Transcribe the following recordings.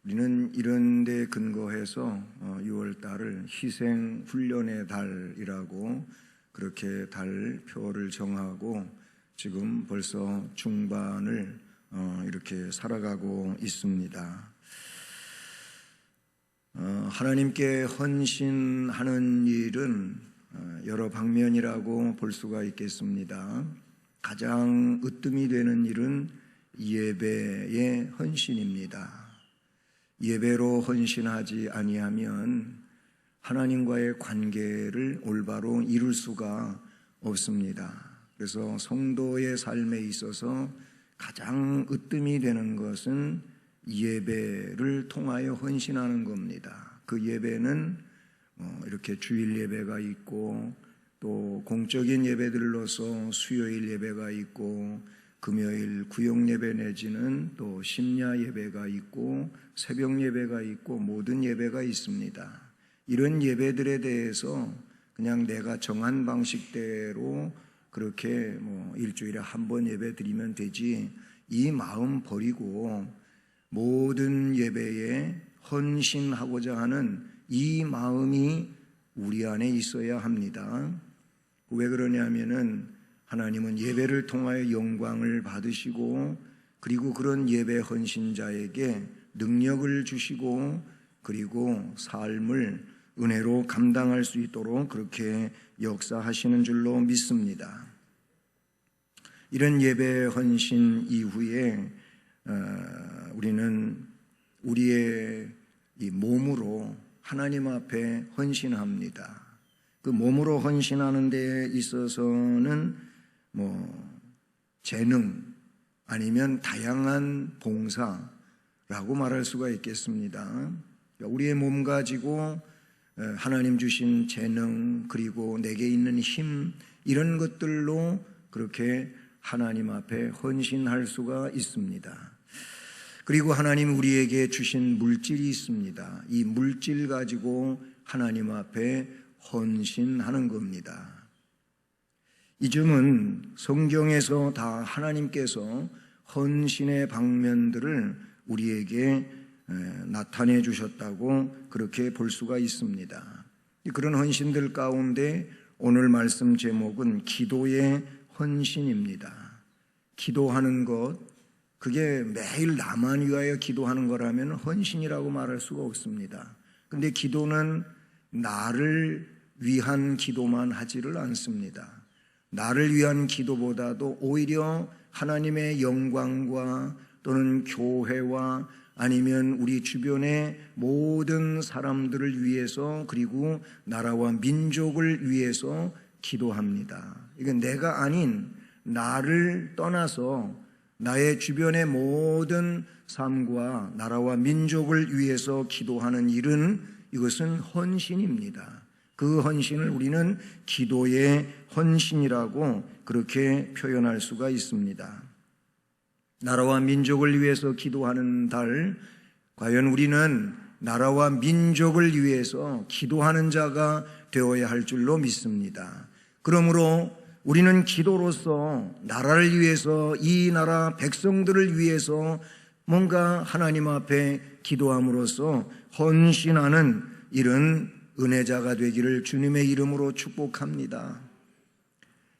우리는 이런 데 근거해서 6월 달을 희생 훈련의 달이라고 그렇게 달표를 정하고 지금 벌써 중반을 이렇게 살아가고 있습니다. 하나님께 헌신하는 일은 여러 방면이라고 볼 수가 있겠습니다. 가장 으뜸이 되는 일은 예배의 헌신입니다. 예배로 헌신하지 아니하면 하나님과의 관계를 올바로 이룰 수가 없습니다. 그래서 성도의 삶에 있어서 가장 으뜸이 되는 것은 예배를 통하여 헌신하는 겁니다. 그 예배는 이렇게 주일 예배가 있고 또 공적인 예배들로서 수요일 예배가 있고 금요일 구역 예배 내지는 또 심야 예배가 있고 새벽 예배가 있고 모든 예배가 있습니다. 이런 예배들에 대해서 그냥 내가 정한 방식대로 그렇게 일주일에 한 번 예배 드리면 되지, 이 마음 버리고 모든 예배에 헌신하고자 하는 이 마음이 우리 안에 있어야 합니다. 왜 그러냐면은 하나님은 예배를 통하여 영광을 받으시고 그리고 그런 예배 헌신자에게 능력을 주시고 그리고 삶을 은혜로 감당할 수 있도록 그렇게 역사하시는 줄로 믿습니다. 이런 예배 헌신 이후에 우리는 우리의 이 몸으로 하나님 앞에 헌신합니다. 그 몸으로 헌신하는 데 있어서는 재능 아니면 다양한 봉사라고 말할 수가 있겠습니다. 우리의 몸 가지고 하나님 주신 재능 그리고 내게 있는 힘, 이런 것들로 그렇게 하나님 앞에 헌신할 수가 있습니다. 그리고 하나님 우리에게 주신 물질이 있습니다. 이 물질 가지고 하나님 앞에 헌신하는 겁니다. 이 점은 성경에서 다 하나님께서 헌신의 방면들을 우리에게 나타내 주셨다고 그렇게 볼 수가 있습니다. 그런 헌신들 가운데 오늘 말씀 제목은 기도의 헌신입니다. 기도하는 것, 그게 매일 나만 위하여 기도하는 거라면 헌신이라고 말할 수가 없습니다. 그런데 기도는 나를 위한 기도만 하지를 않습니다. 나를 위한 기도보다도 오히려 하나님의 영광과 또는 교회와 아니면 우리 주변의 모든 사람들을 위해서 그리고 나라와 민족을 위해서 기도합니다. 이건 내가 아닌 나를 떠나서 나의 주변의 모든 삶과 나라와 민족을 위해서 기도하는 일은 이것은 헌신입니다. 그 헌신을 우리는 기도의 헌신이라고 그렇게 표현할 수가 있습니다. 나라와 민족을 위해서 기도하는 달, 과연 우리는 나라와 민족을 위해서 기도하는 자가 되어야 할 줄로 믿습니다. 그러므로 우리는 기도로서 나라를 위해서, 이 나라 백성들을 위해서 뭔가 하나님 앞에 기도함으로써 헌신하는 이런 은혜자가 되기를 주님의 이름으로 축복합니다.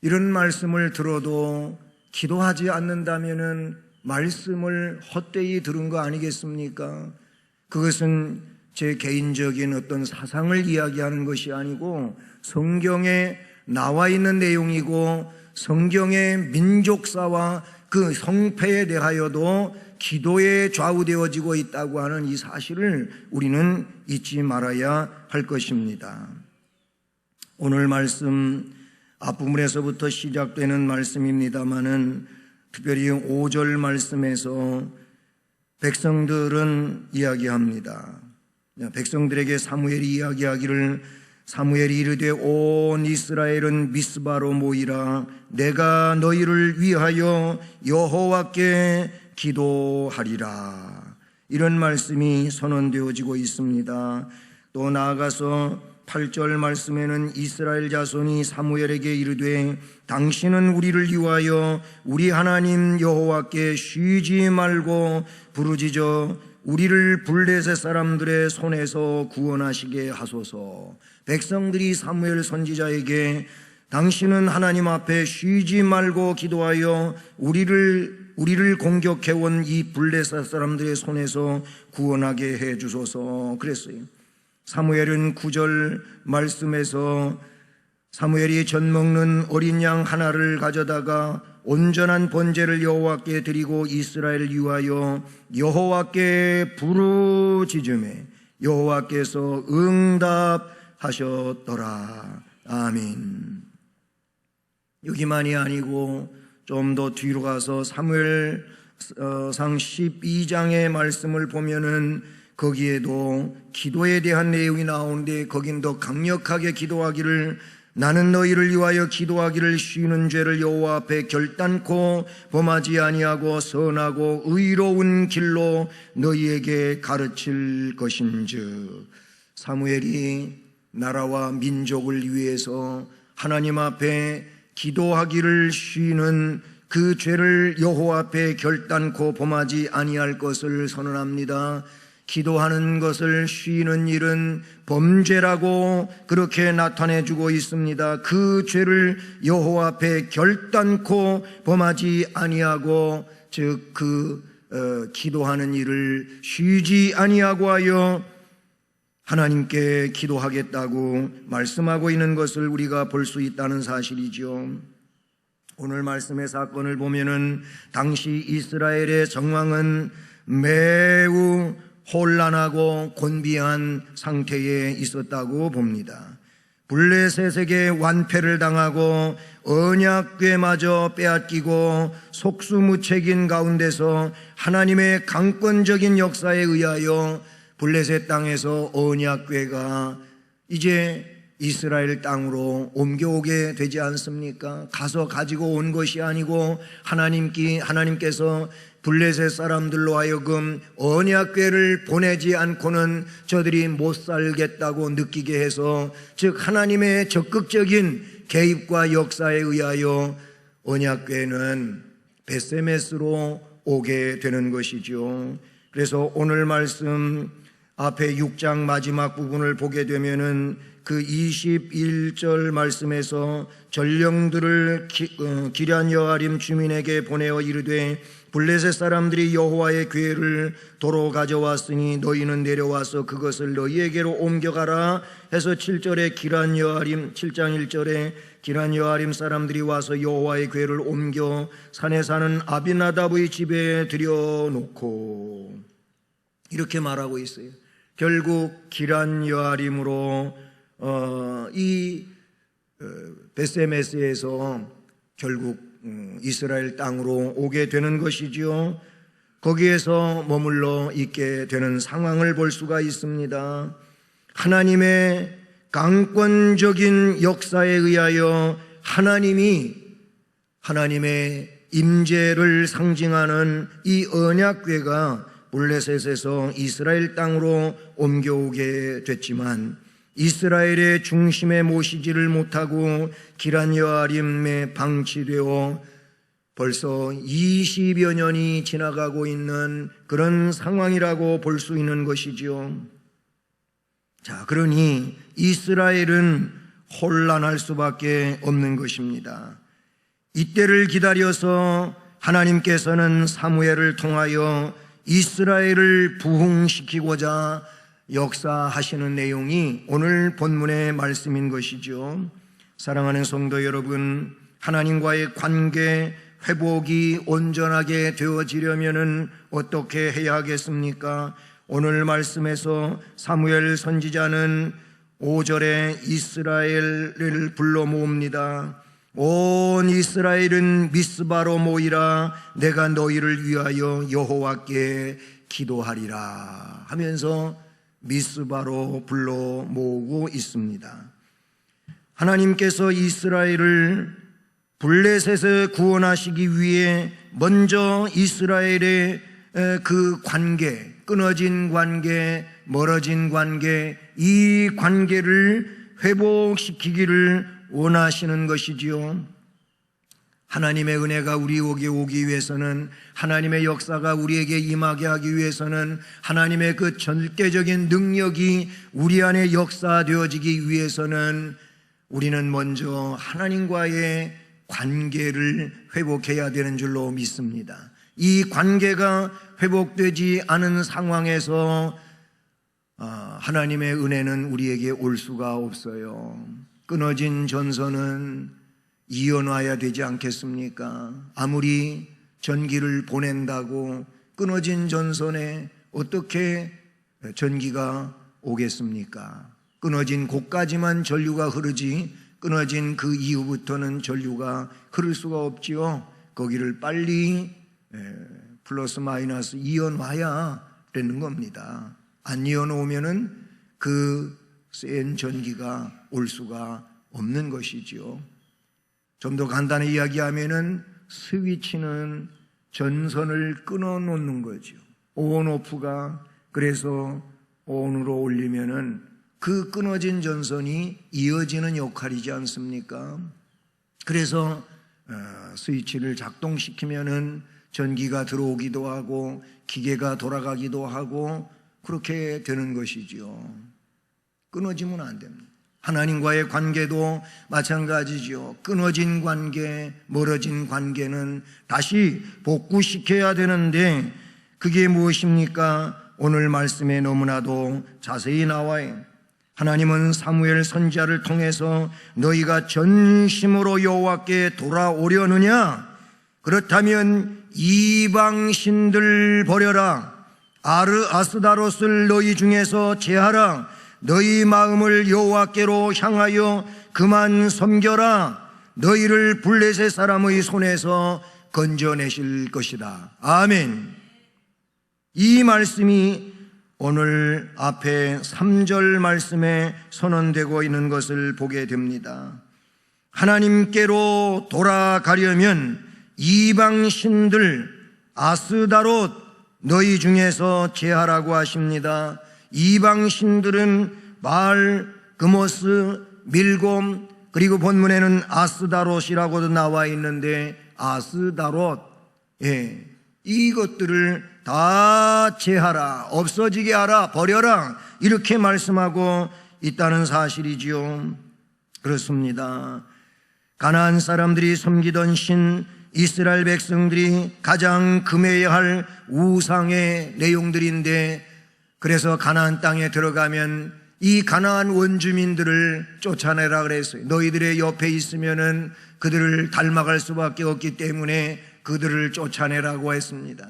이런 말씀을 들어도 기도하지 않는다면은 말씀을 헛되이 들은 거 아니겠습니까? 그것은 제 개인적인 어떤 사상을 이야기하는 것이 아니고 성경에 나와 있는 내용이고 성경의 민족사와 그 성패에 대하여도 기도에 좌우되어지고 있다고 하는 이 사실을 우리는 잊지 말아야 할 것입니다. 오늘 말씀 앞부분에서부터 시작되는 말씀입니다마는 특별히 5절 말씀에서 백성들은 이야기합니다. 백성들에게 사무엘이 이야기하기를, 사무엘이 이르되 온 이스라엘은 미스바로 모이라. 내가 너희를 위하여 여호와께 기도하리라. 이런 말씀이 선언되어지고 있습니다. 또 나아가서 8절 말씀에는 이스라엘 자손이 사무엘에게 이르되 당신은 우리를 위하여 우리 하나님 여호와께 쉬지 말고 부르짖어 우리를 블레셋 사람들의 손에서 구원하시게 하소서. 백성들이 사무엘 선지자에게 당신은 하나님 앞에 쉬지 말고 기도하여 우리를 공격해온 이 블레셋 사람들의 손에서 구원하게 해 주소서 그랬어요. 사무엘은 9절 말씀에서 사무엘이 젖 먹는 어린 양 하나를 가져다가 온전한 번제를 여호와께 드리고 이스라엘을 위하여 여호와께 부르짖음에 여호와께서 응답하셨더라. 아멘. 여기만이 아니고 좀 더 뒤로 가서 사무엘상 12장의 말씀을 보면은 거기에도 기도에 대한 내용이 나오는데 거긴 더 강력하게 기도하기를 나는 너희를 위하여 기도하기를 쉬는 죄를 여호와 앞에 결단코 범하지 아니하고 선하고 의로운 길로 너희에게 가르칠 것인즉 사무엘이 나라와 민족을 위해서 하나님 앞에 기도하기를 쉬는 그 죄를 여호와 앞에 결단코 범하지 아니할 것을 선언합니다. 기도하는 것을 쉬는 일은 범죄라고 그렇게 나타내주고 있습니다. 그 죄를 여호와 앞에 결단코 범하지 아니하고 즉 기도하는 일을 쉬지 아니하고 하여 하나님께 기도하겠다고 말씀하고 있는 것을 우리가 볼 수 있다는 사실이죠. 오늘 말씀의 사건을 보면은 당시 이스라엘의 정황은 매우 혼란하고 곤비한 상태에 있었다고 봅니다. 블레셋에게 완패를 당하고 언약궤마저 빼앗기고 속수무책인 가운데서 하나님의 강권적인 역사에 의하여 블레셋 땅에서 언약궤가 이제 이스라엘 땅으로 옮겨오게 되지 않습니까? 가서 가지고 온 것이 아니고 하나님께서 블레셋 사람들로 하여금 언약궤를 보내지 않고는 저들이 못 살겠다고 느끼게 해서 즉 하나님의 적극적인 개입과 역사에 의하여 언약궤는 벳세메스로 오게 되는 것이죠. 그래서 오늘 말씀 앞에 6장 마지막 부분을 보게 되면은 그 21절 말씀에서 전령들을 기럇 여아림 주민에게 보내어 이르되 블레셋 사람들이 여호와의 궤를 도로 가져왔으니 너희는 내려와서 그것을 너희에게로 옮겨가라 해서 7절에 기럇 여아림 7장 1절에 기럇 여아림 사람들이 와서 여호와의 궤를 옮겨 산에 사는 아비나답의 집에 들여놓고 이렇게 말하고 있어요. 결국 기럇 여아림으로 이 벳세메스에서 결국 이스라엘 땅으로 오게 되는 것이지요. 거기에서 머물러 있게 되는 상황을 볼 수가 있습니다. 하나님의 강권적인 역사에 의하여 하나님의 임재를 상징하는 이 언약궤가 블레셋에서 이스라엘 땅으로 옮겨오게 됐지만 이스라엘의 중심에 모시지를 못하고 기럇 여아림에 방치되어 벌써 20여 년이 지나가고 있는 그런 상황이라고 볼 수 있는 것이죠. 자, 그러니 이스라엘은 혼란할 수밖에 없는 것입니다. 이때를 기다려서 하나님께서는 사무엘을 통하여 이스라엘을 부흥시키고자 역사하시는 내용이 오늘 본문의 말씀인 것이죠. 사랑하는 성도 여러분, 하나님과의 관계 회복이 온전하게 되어지려면 어떻게 해야 하겠습니까? 오늘 말씀에서 사무엘 선지자는 5절에 이스라엘을 불러 모읍니다. 온 이스라엘은 미스바로 모이라 내가 너희를 위하여 여호와께 기도하리라 하면서 미스바로 불러 모으고 있습니다. 하나님께서 이스라엘을 블레셋에 구원하시기 위해 먼저 이스라엘의 그 관계, 끊어진 관계, 멀어진 관계, 이 관계를 회복시키기를 원하시는 것이지요. 하나님의 은혜가 우리에게 오기 위해서는, 하나님의 역사가 우리에게 임하게 하기 위해서는, 하나님의 그 절대적인 능력이 우리 안에 역사되어지기 위해서는 우리는 먼저 하나님과의 관계를 회복해야 되는 줄로 믿습니다. 이 관계가 회복되지 않은 상황에서 하나님의 은혜는 우리에게 올 수가 없어요. 끊어진 전선은 이어놔야 되지 않겠습니까? 아무리 전기를 보낸다고 끊어진 전선에 어떻게 전기가 오겠습니까? 끊어진 곳까지만 전류가 흐르지 끊어진 그 이후부터는 전류가 흐를 수가 없지요. 거기를 빨리 플러스 마이너스 이어놔야 되는 겁니다. 안 이어놓으면은 그 센 전기가 올 수가 없는 것이지요. 좀 더 간단히 이야기하면은 스위치는 전선을 끊어 놓는 거죠. 온 오프가, 그래서 온으로 올리면은 그 끊어진 전선이 이어지는 역할이지 않습니까? 그래서 스위치를 작동시키면은 전기가 들어오기도 하고 기계가 돌아가기도 하고 그렇게 되는 것이지요. 끊어지면 안 됩니다. 하나님과의 관계도 마찬가지죠. 끊어진 관계, 멀어진 관계는 다시 복구시켜야 되는데 그게 무엇입니까? 오늘 말씀에 너무나도 자세히 나와요. 하나님은 사무엘 선지자를 통해서 너희가 전심으로 여호와께 돌아오려느냐? 그렇다면 이방신들 버려라. 아스다롯을 너희 중에서 제하라. 너희 마음을 여호와께로 향하여 그만 섬겨라. 너희를 블레셋 사람의 손에서 건져내실 것이다. 아멘. 이 말씀이 오늘 앞에 3절 말씀에 선언되고 있는 것을 보게 됩니다. 하나님께로 돌아가려면 이방신들 아스다롯 너희 중에서 제하라고 하십니다. 이방신들은 바알, 그모스, 밀곰, 그리고 본문에는 아스다롯이라고도 나와 있는데 아스다롯, 이것들을 다 제하라, 없어지게 하라, 버려라, 이렇게 말씀하고 있다는 사실이지요. 그렇습니다. 가나안 사람들이 섬기던 신, 이스라엘 백성들이 가장 금해야 할 우상의 내용들인데, 그래서 가나안 땅에 들어가면 이 가나안 원주민들을 쫓아내라 그랬어요. 너희들의 옆에 있으면은 그들을 닮아갈 수밖에 없기 때문에 그들을 쫓아내라고 했습니다.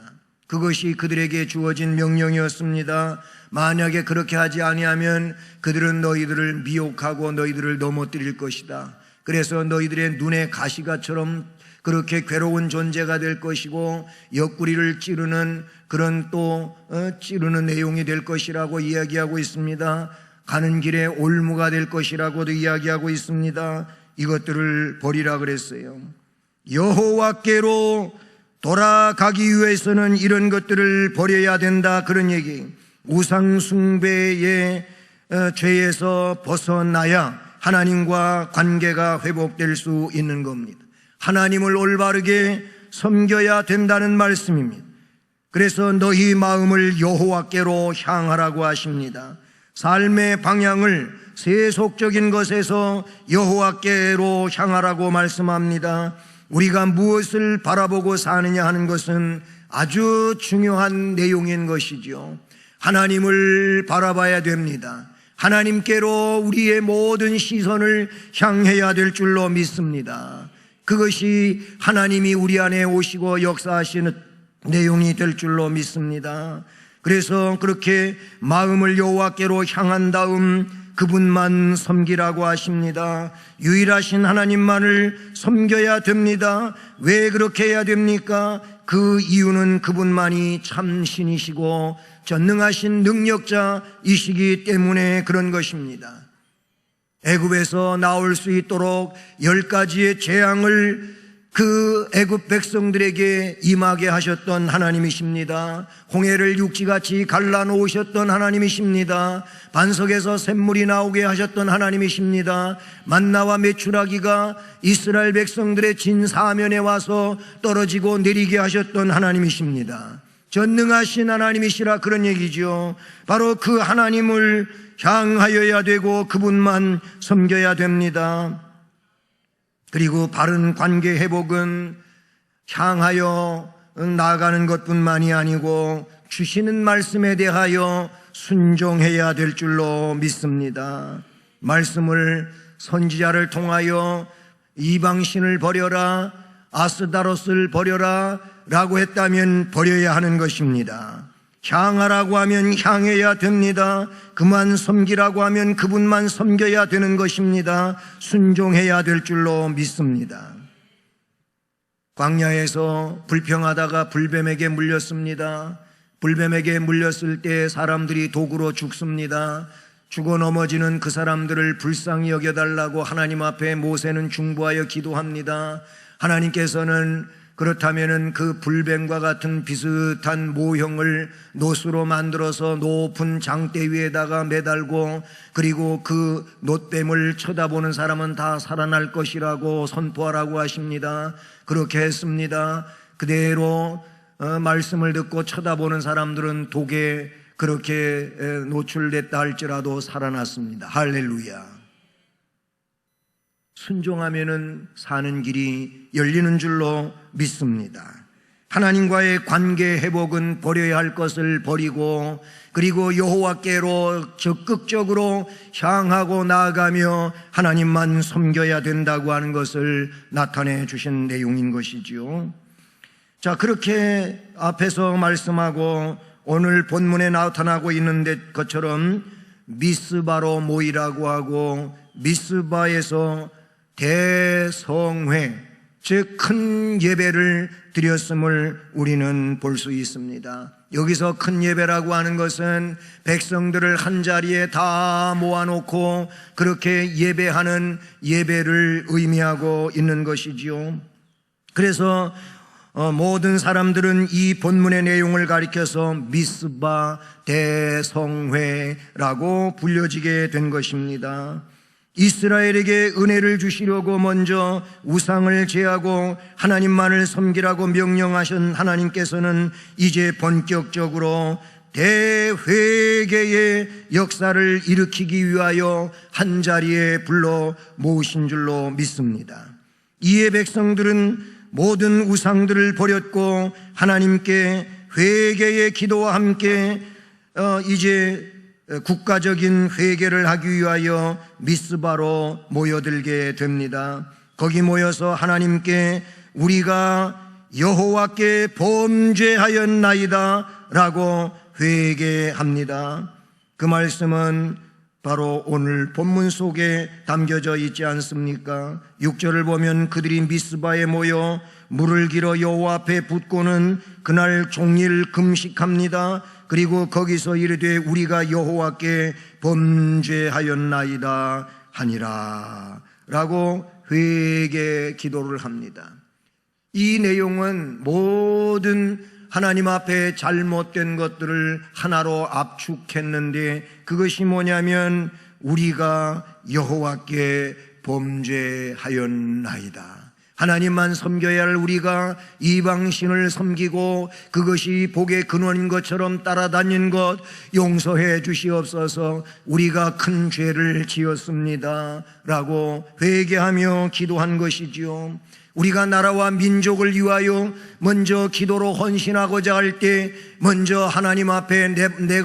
그것이 그들에게 주어진 명령이었습니다. 만약에 그렇게 하지 아니하면 그들은 너희들을 미혹하고 너희들을 넘어뜨릴 것이다. 그래서 너희들의 눈에 가시가처럼 그렇게 괴로운 존재가 될 것이고 옆구리를 찌르는 그런 찌르는 내용이 될 것이라고 이야기하고 있습니다. 가는 길에 올무가 될 것이라고도 이야기하고 있습니다. 이것들을 버리라 그랬어요. 여호와께로 돌아가기 위해서는 이런 것들을 버려야 된다, 그런 얘기. 우상 숭배의 죄에서 벗어나야 하나님과 관계가 회복될 수 있는 겁니다. 하나님을 올바르게 섬겨야 된다는 말씀입니다. 그래서 너희 마음을 여호와께로 향하라고 하십니다. 삶의 방향을 세속적인 것에서 여호와께로 향하라고 말씀합니다. 우리가 무엇을 바라보고 사느냐 하는 것은 아주 중요한 내용인 것이죠. 하나님을 바라봐야 됩니다. 하나님께로 우리의 모든 시선을 향해야 될 줄로 믿습니다. 그것이 하나님이 우리 안에 오시고 역사하시는 내용이 될 줄로 믿습니다. 그래서 그렇게 마음을 여호와께로 향한 다음 그분만 섬기라고 하십니다. 유일하신 하나님만을 섬겨야 됩니다. 왜 그렇게 해야 됩니까? 그 이유는 그분만이 참 신이시고 전능하신 능력자이시기 때문에 그런 것입니다. 애굽에서 나올 수 있도록 10가지의 재앙을 그 애굽 백성들에게 임하게 하셨던 하나님이십니다. 홍해를 육지같이 갈라놓으셨던 하나님이십니다. 반석에서 샘물이 나오게 하셨던 하나님이십니다. 만나와 메추라기가 이스라엘 백성들의 진 사면에 와서 떨어지고 내리게 하셨던 하나님이십니다. 전능하신 하나님이시라 그런 얘기죠. 바로 그 하나님을 향하여야 되고 그분만 섬겨야 됩니다. 그리고 바른 관계 회복은 향하여 나아가는 것뿐만이 아니고 주시는 말씀에 대하여 순종해야 될 줄로 믿습니다. 말씀을 선지자를 통하여 이방신을 버려라, 아스다롯을 버려라 라고 했다면 버려야 하는 것입니다. 향하라고 하면 향해야 됩니다. 그만 섬기라고 하면 그분만 섬겨야 되는 것입니다. 순종해야 될 줄로 믿습니다. 광야에서 불평하다가 불뱀에게 물렸습니다. 불뱀에게 물렸을 때 사람들이 독으로 죽습니다. 죽어 넘어지는 그 사람들을 불쌍히 여겨달라고 하나님 앞에 모세는 중보하여 기도합니다. 하나님께서는 그렇다면은 그 불뱀과 같은 비슷한 모형을 놋으로 만들어서 높은 장대 위에다가 매달고, 그리고 그 놋뱀을 쳐다보는 사람은 다 살아날 것이라고 선포하라고 하십니다. 그렇게 했습니다. 그대로 말씀을 듣고 쳐다보는 사람들은 독에 그렇게 노출됐다 할지라도 살아났습니다. 할렐루야. 순종하면은 사는 길이 열리는 줄로 믿습니다. 하나님과의 관계 회복은 버려야 할 것을 버리고, 그리고 여호와께로 적극적으로 향하고 나아가며 하나님만 섬겨야 된다고 하는 것을 나타내 주신 내용인 것이지요. 자, 그렇게 앞에서 말씀하고 오늘 본문에 나타나고 있는 것처럼 미스바로 모이라고 하고, 미스바에서 대성회, 즉 큰 예배를 드렸음을 우리는 볼 수 있습니다. 여기서 큰 예배라고 하는 것은 백성들을 한자리에 다 모아놓고 그렇게 예배하는 예배를 의미하고 있는 것이지요. 그래서 모든 사람들은 이 본문의 내용을 가리켜서 미스바 대성회라고 불려지게 된 것입니다. 이스라엘에게 은혜를 주시려고 먼저 우상을 제하고 하나님만을 섬기라고 명령하신 하나님께서는 이제 본격적으로 대회개의 역사를 일으키기 위하여 한자리에 불러 모으신 줄로 믿습니다. 이에 백성들은 모든 우상들을 버렸고 하나님께 회개의 기도와 함께 이제 국가적인 회개를 하기 위하여 미스바로 모여들게 됩니다. 거기 모여서 하나님께 우리가 여호와께 범죄하였나이다 라고 회개합니다. 그 말씀은 바로 오늘 본문 속에 담겨져 있지 않습니까? 6절을 보면 그들이 미스바에 모여 물을 길어 여호와 앞에 붓고는 그날 종일 금식합니다. 그리고 거기서 이르되 우리가 여호와께 범죄하였나이다 하니라 라고 회개 기도를 합니다. 이 내용은 모든 하나님 앞에 잘못된 것들을 하나로 압축했는데, 그것이 뭐냐면 우리가 여호와께 범죄하였나이다. 하나님만 섬겨야 할 우리가 이방신을 섬기고 그것이 복의 근원인 것처럼 따라다닌 것 용서해 주시옵소서. 우리가 큰 죄를 지었습니다 라고 회개하며 기도한 것이지요. 우리가 나라와 민족을 위하여 먼저 기도로 헌신하고자 할 때 먼저 하나님 앞에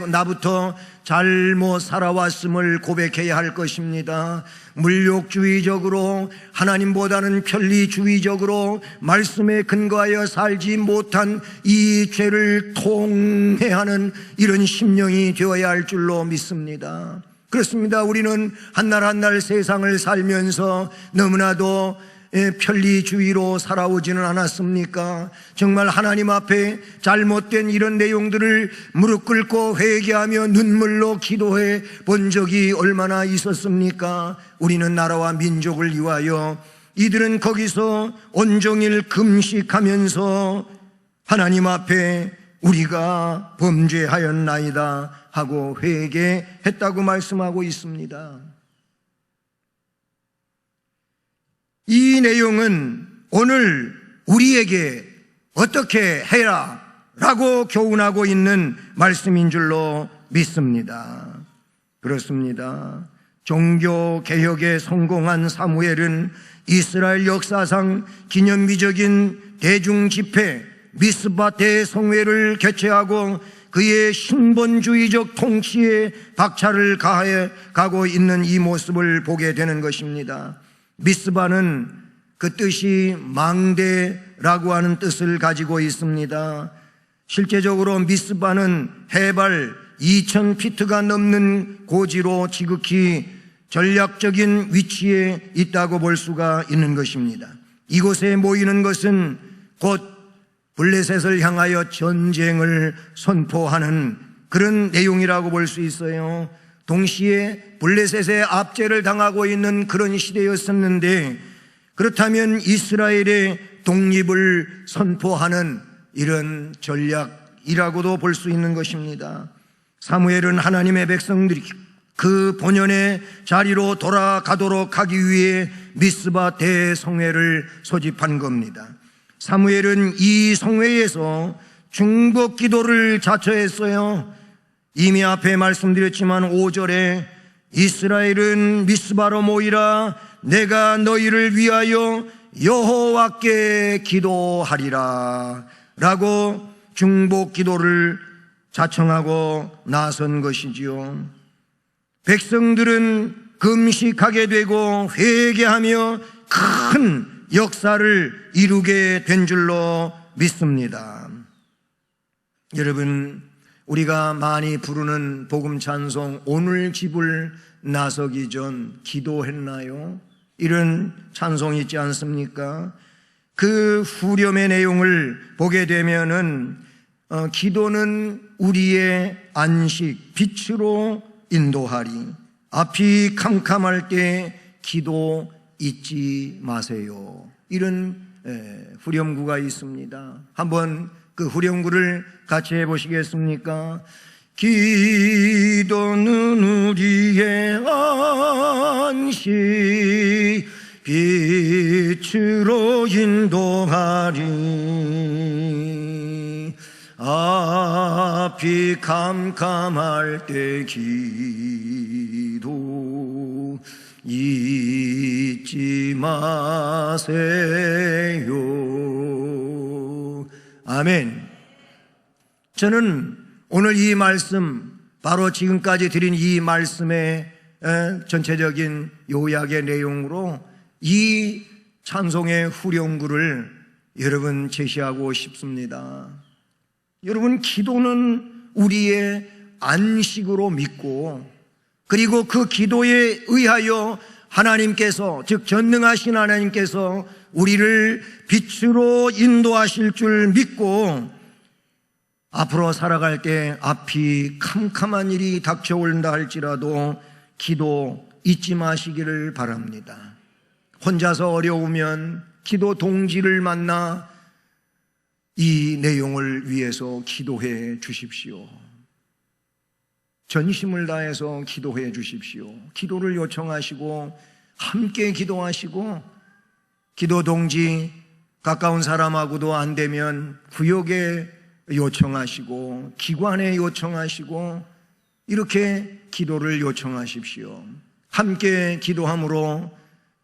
나부터 잘못 살아왔음을 고백해야 할 것입니다. 물욕주의적으로, 하나님보다는 편리주의적으로 말씀에 근거하여 살지 못한 이 죄를 통회하는 이런 심령이 되어야 할 줄로 믿습니다. 그렇습니다. 우리는 한날 한날 세상을 살면서 너무나도 편리주의로 살아오지는 않았습니까? 정말 하나님 앞에 잘못된 이런 내용들을 무릎 꿇고 회개하며 눈물로 기도해 본 적이 얼마나 있었습니까? 우리는 나라와 민족을 위하여 이들은 거기서 온종일 금식하면서 하나님 앞에 우리가 범죄하였나이다 하고 회개했다고 말씀하고 있습니다. 이 내용은 오늘 우리에게 어떻게 해라 라고 교훈하고 있는 말씀인 줄로 믿습니다. 그렇습니다. 종교개혁에 성공한 사무엘은 이스라엘 역사상 기념비적인 대중집회 미스바 대성회를 개최하고 그의 신본주의적 통치에 박차를 가해 가고 있는 이 모습을 보게 되는 것입니다. 미스바는 그 뜻이 망대라고 하는 뜻을 가지고 있습니다. 실제적으로 미스바는 해발 2000피트가 넘는 고지로 지극히 전략적인 위치에 있다고 볼 수가 있는 것입니다. 이곳에 모이는 것은 곧 블레셋을 향하여 전쟁을 선포하는 그런 내용이라고 볼 수 있어요. 동시에 블레셋의 압제를 당하고 있는 그런 시대였었는데, 그렇다면 이스라엘의 독립을 선포하는 이런 전략이라고도 볼 수 있는 것입니다. 사무엘은 하나님의 백성들이 그 본연의 자리로 돌아가도록 하기 위해 미스바 대성회를 소집한 겁니다. 사무엘은 이 성회에서 중복 기도를 자처했어요. 이미 앞에 말씀드렸지만 5절에 이스라엘은 미스바로 모이라, 내가 너희를 위하여 여호와께 기도하리라 라고 중복 기도를 자청하고 나선 것이지요. 백성들은 금식하게 되고 회개하며 큰 역사를 이루게 된 줄로 믿습니다. 여러분, 우리가 많이 부르는 복음 찬송 오늘 집을 나서기 전 기도했나요? 이런 찬송이 있지 않습니까? 그 후렴의 내용을 보게 되면은 기도는 우리의 안식, 빛으로 인도하리. 앞이 캄캄할 때 기도 잊지 마세요. 이런 후렴구가 있습니다. 한번 그 후렴구를 같이 해보시겠습니까? 기도는 우리의 안식, 빛으로 인도하리. 앞이 캄캄할 때 기도 잊지 마세요. 아멘. 저는 오늘 이 말씀, 바로 지금까지 드린 이 말씀의 전체적인 요약의 내용으로 이 찬송의 후렴구를 여러분 제시하고 싶습니다. 여러분, 기도는 우리의 안식으로 믿고, 그리고 그 기도에 의하여 하나님께서, 즉 전능하신 하나님께서 우리를 빛으로 인도하실 줄 믿고 앞으로 살아갈 때 앞이 캄캄한 일이 닥쳐온다 할지라도 기도 잊지 마시기를 바랍니다. 혼자서 어려우면 기도 동지를 만나 이 내용을 위해서 기도해 주십시오. 전심을 다해서 기도해 주십시오. 기도를 요청하시고 함께 기도하시고, 기도 동지 가까운 사람하고도 안 되면 구역에 요청하시고 기관에 요청하시고 이렇게 기도를 요청하십시오. 함께 기도함으로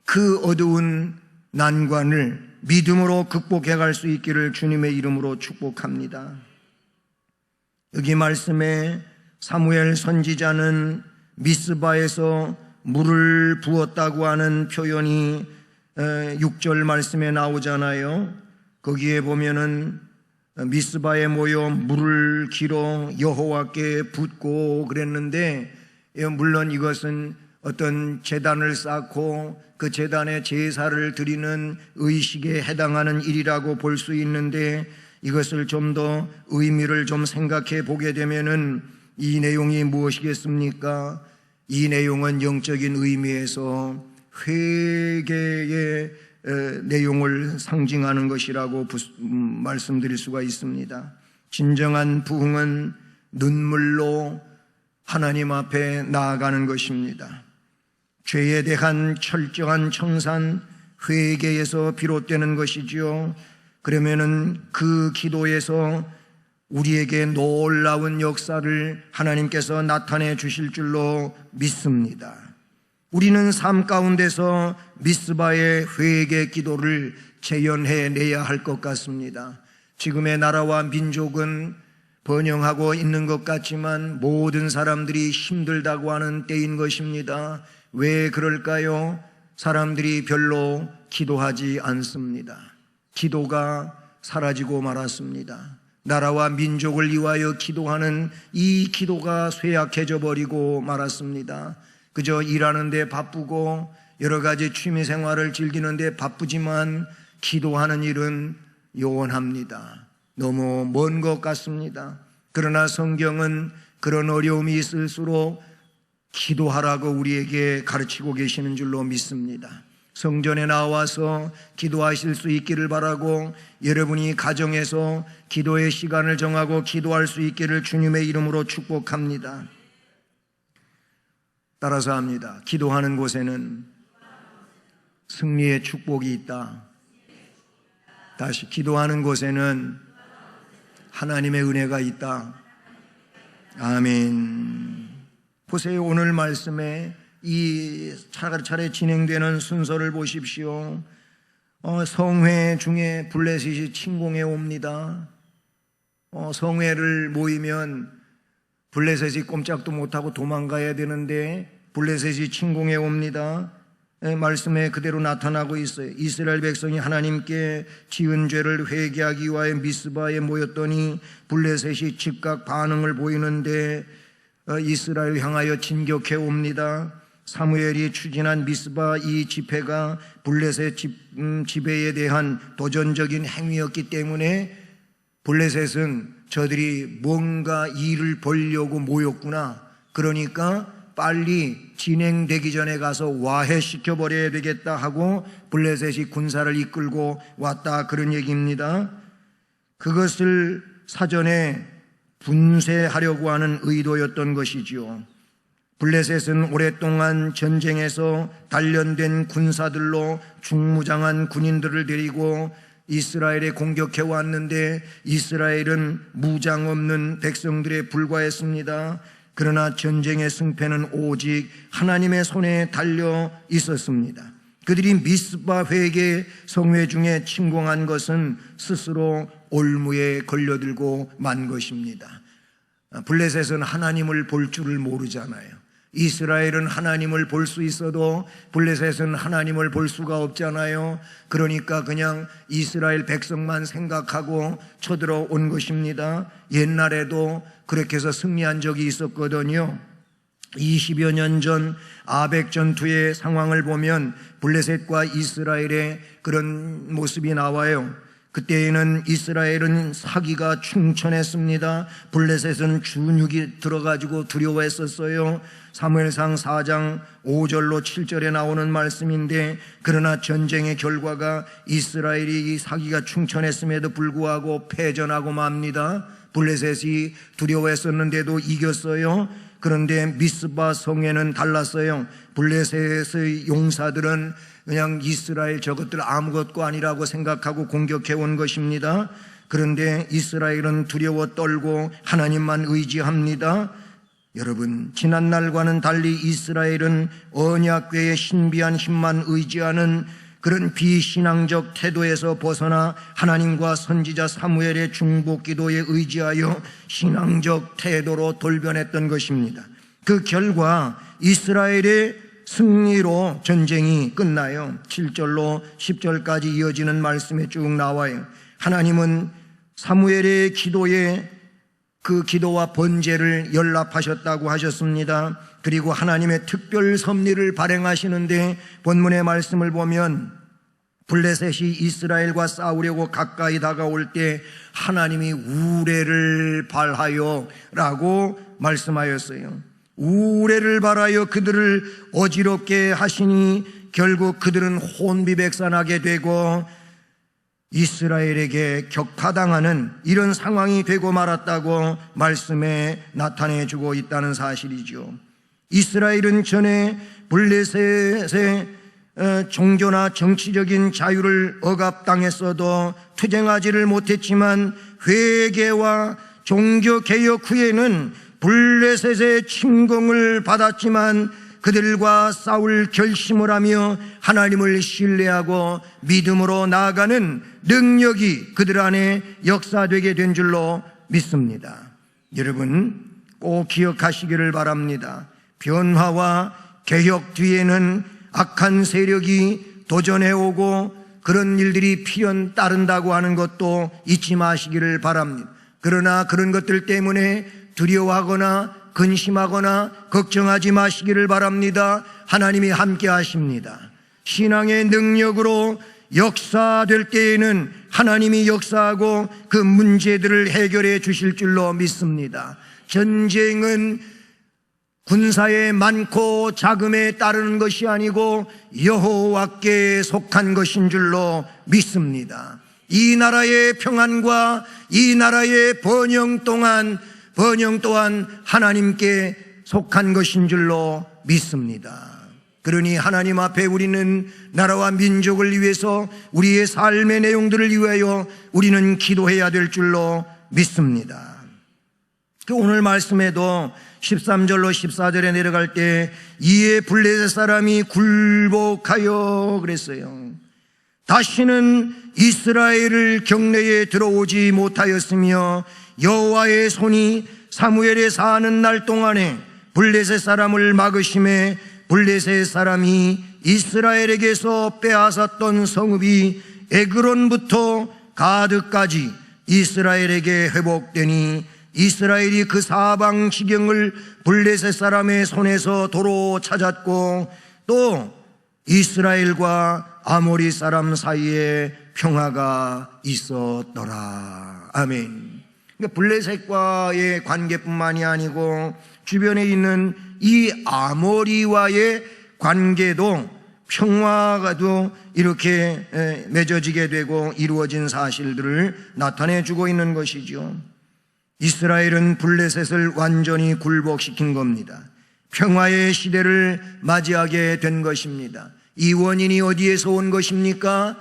그 어두운 난관을 믿음으로 극복해 갈 수 있기를 주님의 이름으로 축복합니다. 여기 말씀에 사무엘 선지자는 미스바에서 물을 부었다고 하는 표현이 6절 말씀에 나오잖아요. 거기에 보면은 미스바에 모여 물을 길어 여호와께 붓고 그랬는데, 물론 이것은 어떤 제단을 쌓고 그 제단에 제사를 드리는 의식에 해당하는 일이라고 볼 수 있는데, 이것을 좀 더 의미를 좀 생각해 보게 되면은 이 내용이 무엇이겠습니까? 이 내용은 영적인 의미에서 회개의 내용을 상징하는 것이라고 말씀드릴 수가 있습니다. 진정한 부흥은 눈물로 하나님 앞에 나아가는 것입니다. 죄에 대한 철저한 청산, 회개에서 비롯되는 것이지요. 그러면은 그 기도에서 우리에게 놀라운 역사를 하나님께서 나타내 주실 줄로 믿습니다. 우리는 삶 가운데서 미스바의 회개 기도를 재현해내야 할 것 같습니다. 지금의 나라와 민족은 번영하고 있는 것 같지만 모든 사람들이 힘들다고 하는 때인 것입니다. 왜 그럴까요? 사람들이 별로 기도하지 않습니다. 기도가 사라지고 말았습니다. 나라와 민족을 위하여 기도하는 이 기도가 쇠약해져 버리고 말았습니다. 그저 일하는 데 바쁘고 여러 가지 취미 생활을 즐기는 데 바쁘지만 기도하는 일은 요원합니다. 너무 먼 것 같습니다. 그러나 성경은 그런 어려움이 있을수록 기도하라고 우리에게 가르치고 계시는 줄로 믿습니다. 성전에 나와서 기도하실 수 있기를 바라고, 여러분이 가정에서 기도의 시간을 정하고 기도할 수 있기를 주님의 이름으로 축복합니다. 따라서 합니다. 기도하는 곳에는 승리의 축복이 있다. 다시, 기도하는 곳에는 하나님의 은혜가 있다. 아멘. 보세요. 오늘 말씀에 이 차례차례 진행되는 순서를 보십시오. 성회 중에 블레셋이 침공해 옵니다. 성회를 모이면 블레셋이 꼼짝도 못하고 도망가야 되는데 블레셋이 침공해 옵니다. 말씀에 그대로 나타나고 있어요. 이스라엘 백성이 하나님께 지은 죄를 회개하기 위하여 미스바에 모였더니 블레셋이 즉각 반응을 보이는데 이스라엘 향하여 진격해 옵니다. 사무엘이 추진한 미스바 이 집회가 블레셋 지배에 대한 도전적인 행위였기 때문에 블레셋은 저들이 뭔가 일을 벌려고 모였구나, 그러니까 빨리 진행되기 전에 가서 와해시켜버려야 되겠다 하고 블레셋이 군사를 이끌고 왔다, 그런 얘기입니다. 그것을 사전에 분쇄하려고 하는 의도였던 것이지요. 블레셋은 오랫동안 전쟁에서 단련된 군사들로 중무장한 군인들을 데리고 이스라엘에 공격해 왔는데 이스라엘은 무장 없는 백성들에 불과했습니다. 그러나 전쟁의 승패는 오직 하나님의 손에 달려 있었습니다. 그들이 미스바 회개 성회 중에 침공한 것은 스스로 올무에 걸려들고 만 것입니다. 블레셋은 하나님을 볼 줄을 모르잖아요. 이스라엘은 하나님을 볼 수 있어도 블레셋은 하나님을 볼 수가 없잖아요. 그러니까 그냥 이스라엘 백성만 생각하고 쳐들어온 것입니다. 옛날에도 그렇게 해서 승리한 적이 있었거든요. 20여 년 전 아벡 전투의 상황을 보면 블레셋과 이스라엘의 그런 모습이 나와요. 그때에는 이스라엘은 사기가 충천했습니다. 블레셋은 준육이 들어가지고 두려워했었어요. 사무엘상 4장 5절로 7절에 나오는 말씀인데, 그러나 전쟁의 결과가 이스라엘이 이 사기가 충천했음에도 불구하고 패전하고 맙니다. 블레셋이 두려워했었는데도 이겼어요. 그런데 미스바 성에는 달랐어요. 블레셋의 용사들은 그냥 이스라엘 저것들 아무것도 아니라고 생각하고 공격해 온 것입니다. 그런데 이스라엘은 두려워 떨고 하나님만 의지합니다. 여러분, 지난날과는 달리 이스라엘은 언약궤의 신비한 힘만 의지하는 그런 비신앙적 태도에서 벗어나 하나님과 선지자 사무엘의 중보 기도에 의지하여 신앙적 태도로 돌변했던 것입니다. 그 결과 이스라엘의 승리로 전쟁이 끝나요. 7절로 10절까지 이어지는 말씀에 쭉 나와요. 하나님은 사무엘의 기도에 그 기도와 번제를 연락하셨다고 하셨습니다. 그리고 하나님의 특별 섭리를 발행하시는데 본문의 말씀을 보면 블레셋이 이스라엘과 싸우려고 가까이 다가올 때 하나님이 우레를 발하여 라고 말씀하였어요. 우레를 발하여 그들을 어지럽게 하시니 결국 그들은 혼비백산하게 되고 이스라엘에게 격파당하는 이런 상황이 되고 말았다고 말씀에 나타내주고 있다는 사실이죠. 이스라엘은 전에 블레셋의 종교나 정치적인 자유를 억압당했어도 투쟁하지를 못했지만 회개와 종교개혁 후에는 블레셋의 침공을 받았지만 그들과 싸울 결심을 하며 하나님을 신뢰하고 믿음으로 나아가는 능력이 그들 안에 역사되게 된 줄로 믿습니다. 여러분 꼭 기억하시기를 바랍니다. 변화와 개혁 뒤에는 악한 세력이 도전해오고 그런 일들이 필연 따른다고 하는 것도 잊지 마시기를 바랍니다. 그러나 그런 것들 때문에 두려워하거나 근심하거나 걱정하지 마시기를 바랍니다. 하나님이 함께 하십니다. 신앙의 능력으로 역사될 때에는 하나님이 역사하고 그 문제들을 해결해 주실 줄로 믿습니다. 전쟁은 군사의 많고 작음에 따르는 것이 아니고 여호와께 속한 것인 줄로 믿습니다. 이 나라의 평안과 이 나라의 번영 또한 하나님께 속한 것인 줄로 믿습니다. 그러니 하나님 앞에 우리는 나라와 민족을 위해서 우리의 삶의 내용들을 위하여 우리는 기도해야 될 줄로 믿습니다. 오늘 말씀에도 13절로 14절에 내려갈 때 이에 블레셋 사람이 굴복하여 그랬어요. 다시는 이스라엘을 경내에 들어오지 못하였으며 여호와의 손이 사무엘에 사는 날 동안에 블레셋 사람을 막으심에 블레셋 사람이 이스라엘에게서 빼앗았던 성읍이 에그론부터 가드까지 이스라엘에게 회복되니 이스라엘이 그 사방 지경을 블레셋 사람의 손에서 도로 찾았고 또 이스라엘과 아모리 사람 사이에 평화가 있었더라. 아멘. 그러니까 블레셋과의 관계뿐만이 아니고 주변에 있는 이 아모리와의 관계도 평화가도 이렇게 맺어지게 되고 이루어진 사실들을 나타내주고 있는 것이죠. 이스라엘은 블레셋을 완전히 굴복시킨 겁니다. 평화의 시대를 맞이하게 된 것입니다. 이 원인이 어디에서 온 것입니까?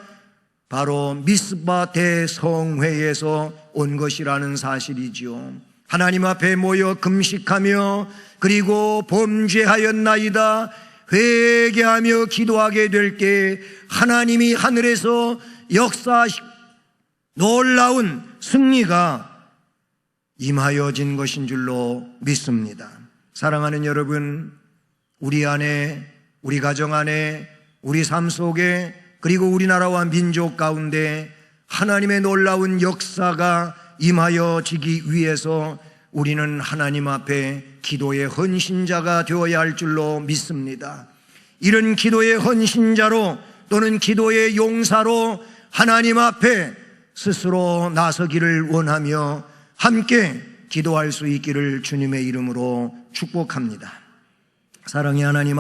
바로 미스바 대성회에서 온 것이라는 사실이죠. 하나님 앞에 모여 금식하며 그리고 범죄하였나이다 회개하며 기도하게 될 때 하나님이 하늘에서 역사하시 놀라운 승리가 임하여진 것인 줄로 믿습니다. 사랑하는 여러분, 우리 안에, 우리 가정 안에, 우리 삶 속에 그리고 우리나라와 민족 가운데 하나님의 놀라운 역사가 임하여지기 위해서 우리는 하나님 앞에 기도의 헌신자가 되어야 할 줄로 믿습니다. 이런 기도의 헌신자로 또는 기도의 용사로 하나님 앞에 스스로 나서기를 원하며 함께 기도할 수 있기를 주님의 이름으로 축복합니다. 사랑의 하나님